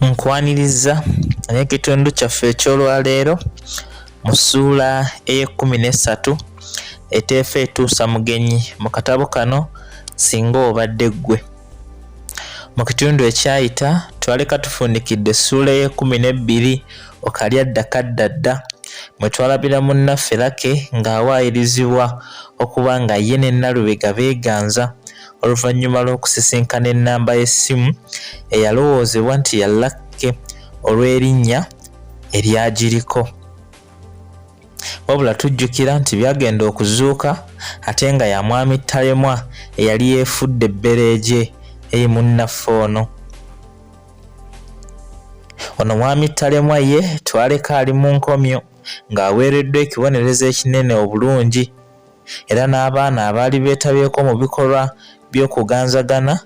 Nkwaniriza n'ekitundu kyaffe eky'olwaleero mu ssuula ey'e13 eteefa etuusa mugenyi mu katabo kano Ssinga obadde ggwe. Mu kitundu ekyayita twaleka tufundikidde essuula ey'e12 Okalya kaddadda mwe twalabira munnaffe Lake ng'awaayirizibwa okuba nga ye ne Nalubega beeganza oluvannyuma lw'okusisinkana ennamba y'essimu eyalowoozebwa nti ya Lake olw'erinnya eryagiriko. Wabula tujjukira nti byagenda okuzuuka ate nga ya mwami Talemwa eyali yeefudde ebbereegye eri munnaffe ono. Ono mwami Talemwa ye twaleka ali mu nkomyo ng'aweereddwa ekibonerezo ekinene obulungi era n'abaana abaali beetabyeko mu bikolwa by'okuganzagana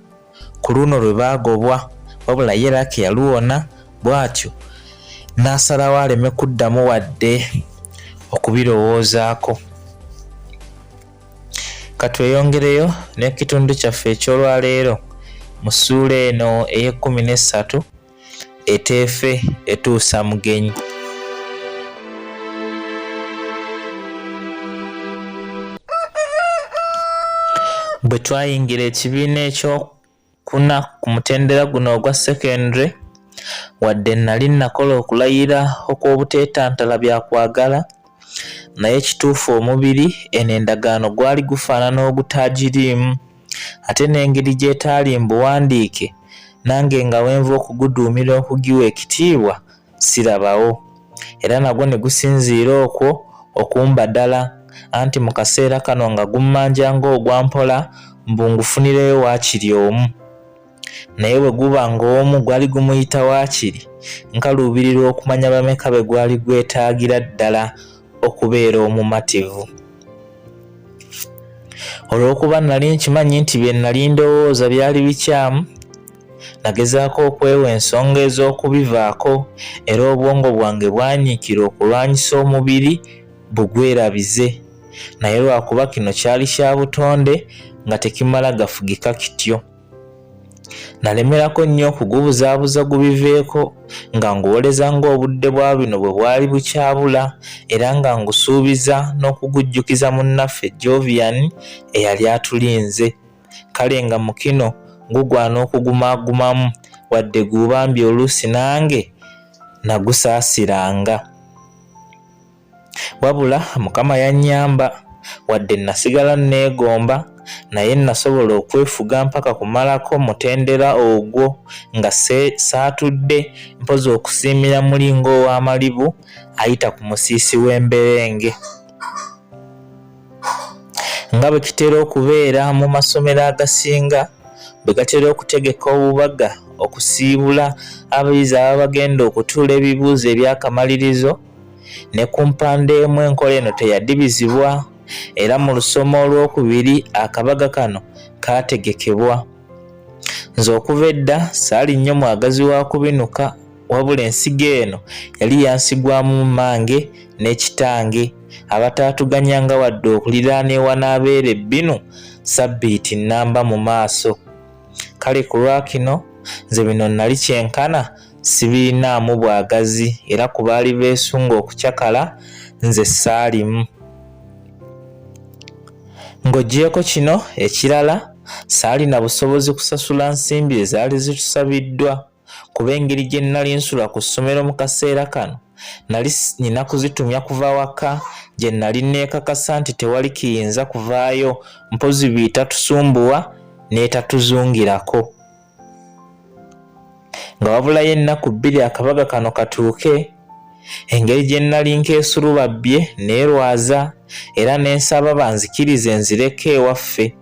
ku luno lwe baagobwa, wabula ye Lake yaluwona bw'atyo n'asalawo aleme kuddamu wadde okubirowoozaako. Katweyongereyo n'ekitundu kyaffe eky'olwaleero mu ssuula eno ey'e13 eteefe etuusa mugenyi. Bwe twayingira ekibiina ekyokuna ku mutendera guno ogwa ssekendule, wadde nali nakola okulayira okw'obuteetantala byakwagala, naye ekituufu omubiri eno endagaano gwali gufaanana ogutaagiriimu, ate n'engeri gy'etaali mbuwandiike nange nga wenva okuguduumira okugiwa ekitiibwa sirabawo, era nagwo ne gusinziira okwo okumba ddala anti mu kaseera kano nga gummanja ng'ogwampola mbu ngufunireyo waakiri omu. Naye bwe guba ng'omu gwali gumuyita waakiri nkaluubirirwa okumanya bameka be gwali gwetaagira ddala okubeera omumativu. Olw'okuba nali nkimanyi nti bye nali ndowooza byali bikyamu, nagezaako okwewa ensonga ez'okubivaako era obwongo bwange bwanyiikira okulwanyisa omubiri bugwerabize, naye lwakuba kino kyali kya butonde nga tekimala gafugika kityo. Nalemerako nnyo okugubuzaabuza gubiveeko nga nguwoleza ng'obudde bwa bino bwe bwali bukyabula era nga ngusuubiza n'okugujjukiza munnaffe Jovian eyali atulinze. Kale nga mu kino gugwana okugumaagumamu wadde guubambye oluusi nange nagusaasiranga. Wabula Mukama yannyamba wadde nasigala neegomba, naye nasobola okwefuga mpaka kumalako mutendera ogwo nga saatudde mpozi okusiimira mulingo ow'amalibu ayita ku musiisi w'emberenge. Nga bwe kitera okubeera mu masomero agasinga bwe gatera okutegeka obubaga okusiibula abayizi ababa bagenda okutuula ebibuuzo eby'akamalirizo, ne ku mpande emu enkola eno teyadibizibwa, era mu lusoma olwokubiri akabaga kano kaategekebwa. Nze okuva edda saali nnyo mwagazi wa kubinuka, wabula ensigo eno yali yansigwamu mmange n'ekitange abataatuganyanga wadde okuliraana ewanaabeera ebbinu sabbiiti nnamba mu maaso. Kale ku lwakino nze bino nali kyenkana sibirinaamu bwagazi, era ku baali beesunga okucakala nze saalimu. Ng'oggyeko kino ekirala, saalina busobozi kusasula nsimbi ezaali zitusabiddwa, kuba engeri gye nali nsula ku ssomero mu kaseera kano nali nina kuzitumya kuva waka gye nali neekakasa nti tewali kiyinza kuvaayo mpozi biitatusumbuwa n'etatuzungirako. Nga wabulayo ennaku 2 akabaga kano katuuke, engeri gye nali nkeesulubabbye neerwaza era n'ensaba banzikirize nzireko ewaffe.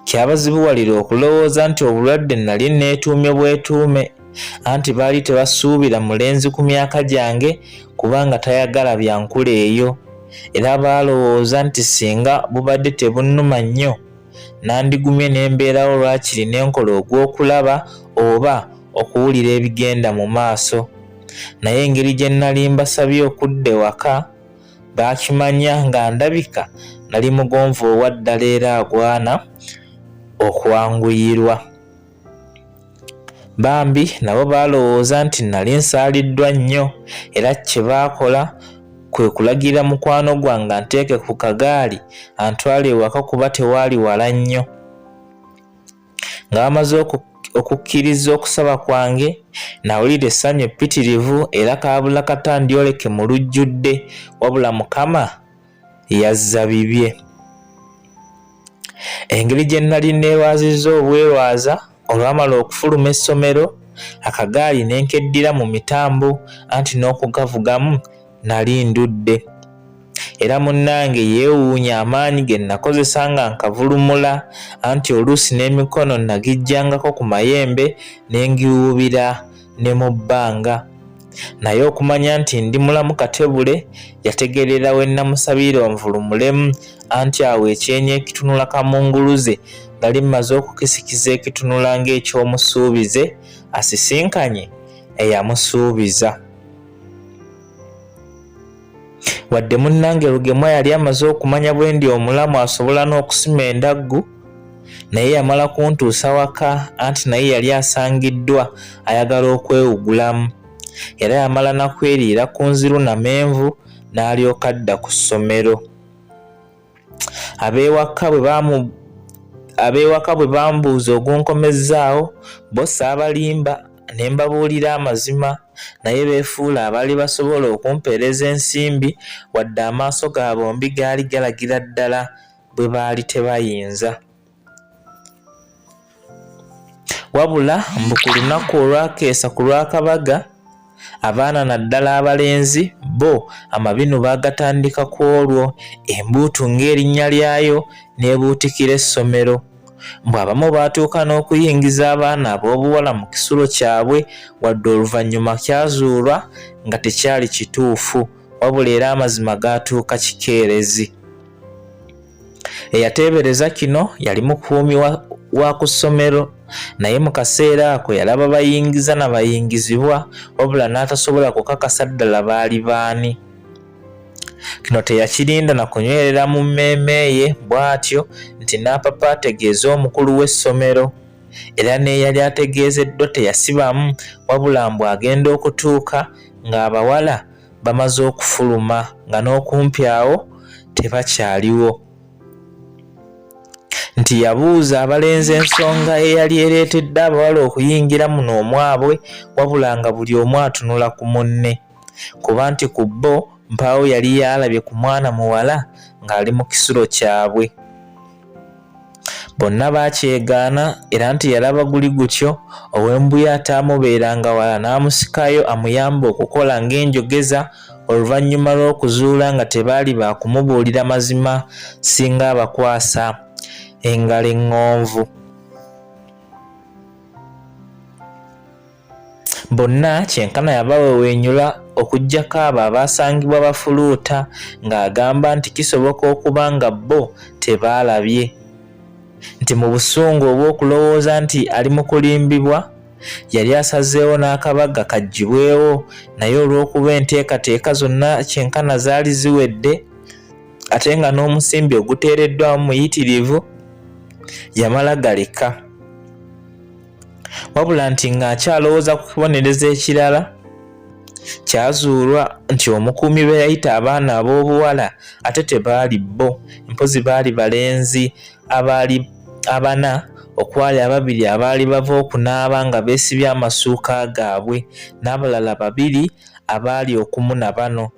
Kyabazibuwalira okulowooza nti obulwadde nali neetuumye bwetuume, anti baali tebasuubira mulenzi ku myaka gyange kubanga tayagala byankula eyo, era baalowooza nti singa bubadde tebunnuma nnyo nandigumye n'embeerawo lwakiri n'enkola ogw'okulaba oba okuwulira ebigenda mu maaso. Naye engeri gye nali mbasabye okudda ewaka baakimanya nga ndabika nali mugonvu owa ddala era agwana okwanguyirwa. Bambi nabo balowooza nti nali nsaaliddwa nnyo era kye baakola kwe kulagira mukwano gwange anteeke ku kagaali antwale ewaka kuba tewaali wala nnyo. Nga bamaze okukkiriza okusaba kwange nawulira essanyu eppitirivu era kaabula kata ndyoleke mu lujjudde wabula Mukama yazza bibye. Engeri gye nali neewaazizza obwerwaza olwamala okufuluma essomero akagaali ne nkeddira mu mitambo anti n'okugavugamu nali ndudde. Era munnange yeewuunya amaanyi ge nakozesa nga nkavulumula anti oluusi n'emikono nagijjangako ku mayembe ne ngiwuubira ne mu bbanga. Naye okumanya nti ndi mulamu katebule yategeerera we namusabira onvulumulemu anti awo ekyenyi ekitunula kamunguluze nali mmaze okukisikiza ekitunula ng'ekyomusuubize asisinkanye eyamusuubiza. Wadde munnange Lugemwa yali amaze okumanya bwe ndi omulamu asobola n'okusima endaggu, naye yamala kuntuusa waka anti naye yali asangiddwa ayagala okwewugulamu. Era yamala nakweriira ku nziru namenvu n'alyoka adda ku ssomero. Ab'ewaka bwe bambuuza ogunkomezzaawo bo saabalimba ne mbabuulira amazima, naye beefuula abaali basobola okumpeereza ensimbi wadde amaaso ga bombi gaali galagira ddala bwe baali tebayinza. Wabula mbu ku lunaku olwakeesa ku lwakabaga abaana naddala abalenzi bo amabinu baagatandika ku olwo embuutu ng'erinnya lyayo n'ebuutikira essomero. Mbu abamu baatuuka n'okuyingiza abaana ab'obuwala mu kisulo kyabwe wadde oluvannyuma kyazuulwa nga tekyali kituufu wabula era amazima gaatuuka kikeerezi. Eyateebereza kino yali mukuumi wa ku ssomero, naye mu kaseera ako yalaba bayingiza na bayingizibwa wabula n'atasobola kukakasa ddala baali baani. Kino teyakirinda na kunywerera mu mmeeme ye bw'atyo nti n'apapa ategeeza omukulu w'essomero, era n'eyali ategeezeddwa teyasibamu wabula mbu agenda okutuuka ng'abawala bamaze okufuluma nga n'okumpi awo tebakyaliwo. Nti yabuuza abalenzi ensonga eyali ereetedde abawala okuyingira muno omwabwe wabula nga buli omu atunula ku munne, kuba nti ku bo mpaawo yali yalabye ku mwana muwala ng'ali mu kisulo kyabwe. Bonna baakyegaana era nti yalaba guli gutyo ow'embuya ataamubeeranga wala n'amusikayo amuyambe okukola ng'enjogeza oluvannyuma lw'okuzuula nga tebaali baakumubuulira mazima singa abakwasa engalo eŋŋonvu. Bonna kyenkana yabaweweenyula okuggyako abo abaasangibwa bafuluuta ng'agamba nti kisoboka okuba nga bo tebaalabye. Nti mu busungu obw'okulowooza nti ali mu kulimbibwa yali asazeewo n'akabaga kaggyibwewo, naye olw'okuba enteekateeka zonna kyenkana zaali ziwedde ate nga n'omusimbi oguteereddwamu muyitirivu yamala galeka. Wabula nti ng'akyalowooza ku kibonerezo ekirala kyazuulwa nti omukuumi be yayita abaana ab'obuwala ate tebaali bo, mpozi baali balenzi abaali abana okwali ababiri abaali bava okunaaba nga beesibye amasuuka gaabwe n'abalala babiri abaali okumu na bano.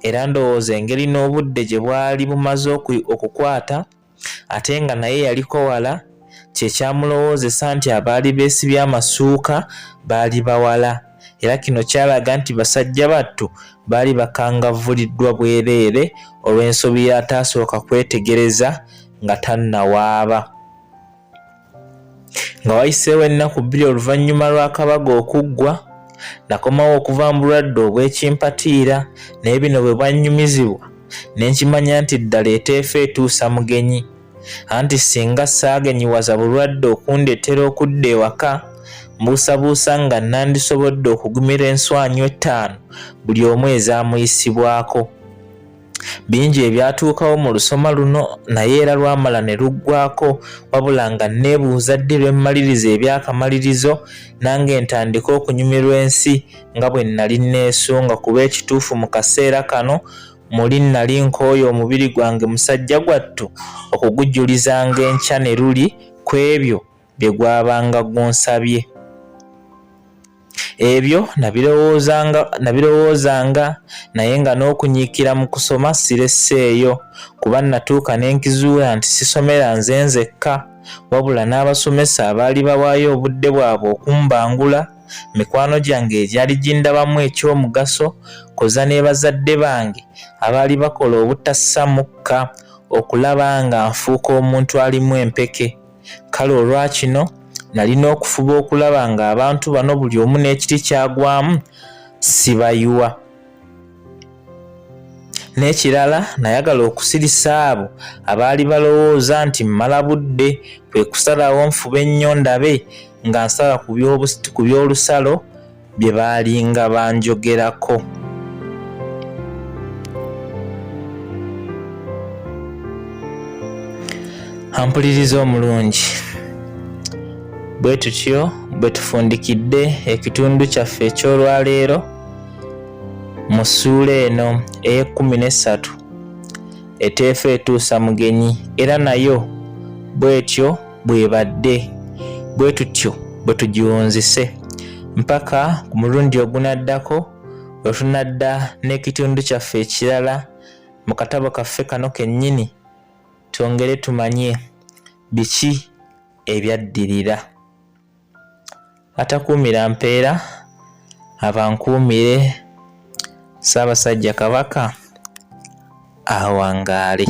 Era ndowooza engeri n'obudde gye bwali bumaze okukwata ate nga naye yaliko wala kye kyamulowoozesa nti abaali beesibye amasuuka baali bawala, era kino kyalaga nti basajja battu baali bakangavuliddwa bwereere olw'ensobi y'ataasooka kwetegereza nga tannawaaba. Nga wayiseewo ennaku bbiri oluvannyuma lw'akabaga okuggwa nakomawo okuva mu bulwadde obw'ekimpatiira, naye bino bwe bwannyumizibwa ne nkimanya nti ddala eteefa etuusa mugenyi, anti singa saagenyiwaza bulwadde okundeetera okudda ewaka mbuusabuusa nga nandisobodde okugumira enswanyu 5 buli omu ezaamuyisibwako. Bingi ebyatuukawo mu lusoma luno naye era lwamala ne luggwaako, wabula nga neebuuza ddi lwe mmaliriza ebyakamalirizo nange ntandika okunyumirwa ensi nga bwe nnali neesunga, kuba ekituufu mu kaseera kano muli nnali nkooyo omubiri gwange musajja gwattu okugujjulizanga enkya ne luli ku ebyo bye gwabanga gunsabye. Ebyo nabirowoozanga naye nga n'okunyiikira mu kusoma siresseeyo, kuba natuuka ne nkizuula nti sisomera nze nzekka, wabula n'abasomesa abaali bawaayo obudde bwabwe okumbangula, mikwano gyange egyali gindabamu ekyomugaso, koza ne bazadde bange abaali bakola obutassa mukka okulaba nga nfuuka omuntu alimu empeke. Kale olwakino nalina okufuba okulaba nga abantu bano buli omu n'ekiti kyagwamu sibayuwa. N'ekirala nayagala okusirisa abo abaali balowooza nti mmala budde, kwe kusalawo nfube ennyo ndabe nga nsala ku by'olusalo bye baalinga banjogerako. Ampuliriza omulungi, bwe tutyo bwe tufundikidde ekitundu kyaffe eky'olwaleero mu ssuula eno ey'e13 eteefa etuusa mugenyi, era nayo bw'etyo bw'ebadde, bwe tutyo bwe tugiwunzise mpaka ku mulundi ogunaddako bwe tunadda n'ekitundu kyaffe ekirala mu katabo kaffe kano kennyini, twongere tumanye biki ebyaddirira. Atakuumira mpeera abankuumire. Ssaabasajja Kabaka awangaale.